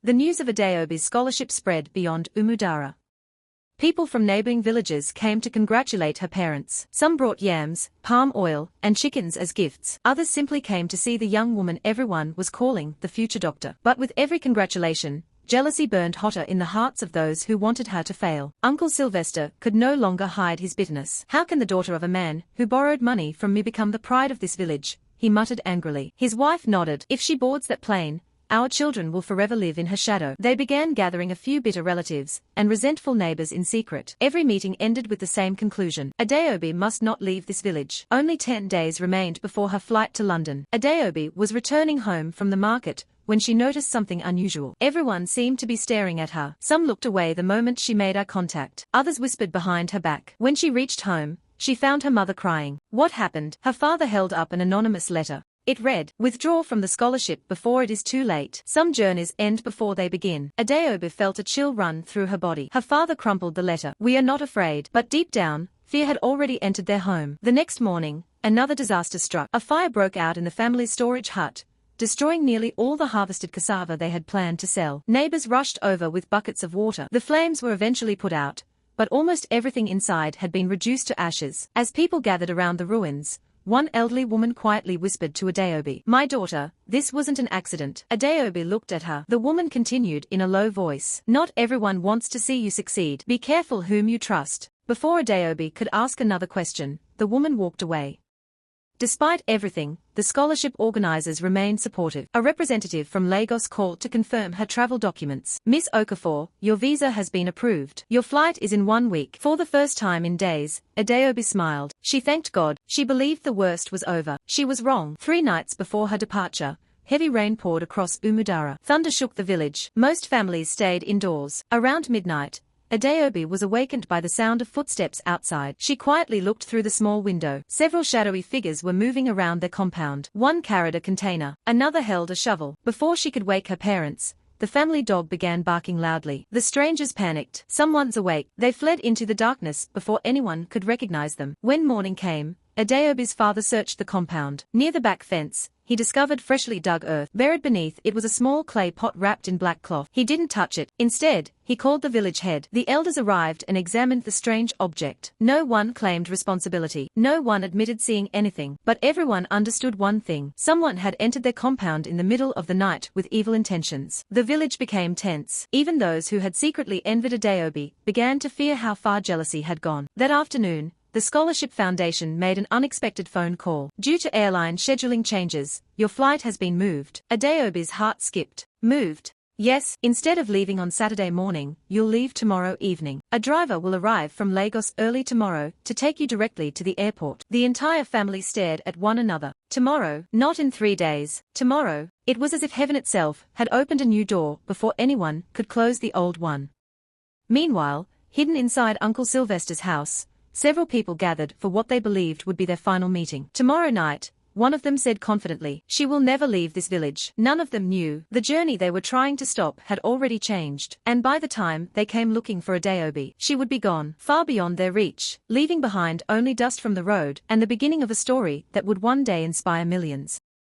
The news of Adaobi's scholarship spread beyond Umudara. People from neighboring villages came to congratulate her parents. Some brought yams, palm oil, and chickens as gifts. Others simply came to see the young woman everyone was calling the future doctor. But with every congratulation, jealousy burned hotter in the hearts of those who wanted her to fail. Uncle Sylvester could no longer hide his bitterness. "How can the daughter of a man who borrowed money from me become the pride of this village?" he muttered angrily. His wife nodded. "If she boards that plane, our children will forever live in her shadow." They began gathering a few bitter relatives and resentful neighbors in secret. Every meeting ended with the same conclusion. Adaobi must not leave this village. Only 10 days remained before her flight to London. Adaobi was returning home from the market when she noticed something unusual. Everyone seemed to be staring at her. Some looked away the moment she made eye contact. Others whispered behind her back. When she reached home, she found her mother crying. What happened? Her father held up an anonymous letter. It read, "Withdraw from the scholarship before it is too late. Some journeys end before they begin." Adaobi felt a chill run through her body. Her father crumpled the letter. "We are not afraid." But deep down, fear had already entered their home. The next morning, another disaster struck. A fire broke out in the family's storage hut, destroying nearly all the harvested cassava they had planned to sell. Neighbors rushed over with buckets of water. The flames were eventually put out, but almost everything inside had been reduced to ashes. As people gathered around the ruins, one elderly woman quietly whispered to Adaobi, "My daughter, this wasn't an accident." Adaobi looked at her. The woman continued in a low voice, "Not everyone wants to see you succeed. Be careful whom you trust." Before Adaobi could ask another question, the woman walked away. Despite everything, the scholarship organizers remained supportive. A representative from Lagos called to confirm her travel documents. "Miss Okafor, your visa has been approved. Your flight is in 1 week." For the first time in days, Adaobi smiled. She thanked God. She believed the worst was over. She was wrong. 3 nights before her departure, heavy rain poured across Umudara. Thunder shook the village. Most families stayed indoors. Around midnight, Adaobi was awakened by the sound of footsteps outside. She quietly looked through the small window. Several shadowy figures were moving around their compound. One carried a container. Another held a shovel. Before she could wake her parents, the family dog began barking loudly. The strangers panicked. "Someone's awake." They fled into the darkness before anyone could recognize them. When morning came, Adaobi's father searched the compound. Near the back fence, he discovered freshly dug earth. Buried beneath it was a small clay pot wrapped in black cloth. He didn't touch it. Instead, he called the village head. The elders arrived and examined the strange object. No one claimed responsibility. No one admitted seeing anything. But everyone understood one thing. Someone had entered their compound in the middle of the night with evil intentions. The village became tense. Even those who had secretly envied Adaobi began to fear how far jealousy had gone. That afternoon, the Scholarship Foundation made an unexpected phone call. "Due to airline scheduling changes, your flight has been moved." Adaobi's heart skipped. "Moved?" "Yes, instead of leaving on Saturday morning, you'll leave tomorrow evening. A driver will arrive from Lagos early tomorrow to take you directly to the airport." The entire family stared at one another. Tomorrow, not in 3 days. Tomorrow. It was as if heaven itself had opened a new door before anyone could close the old one. Meanwhile, hidden inside Uncle Sylvester's house, several people gathered for what they believed would be their final meeting. "Tomorrow night," one of them said confidently, "she will never leave this village." None of them knew the journey they were trying to stop had already changed, and by the time they came looking for Adaobi, she would be gone, far beyond their reach, leaving behind only dust from the road and the beginning of a story that would one day inspire millions.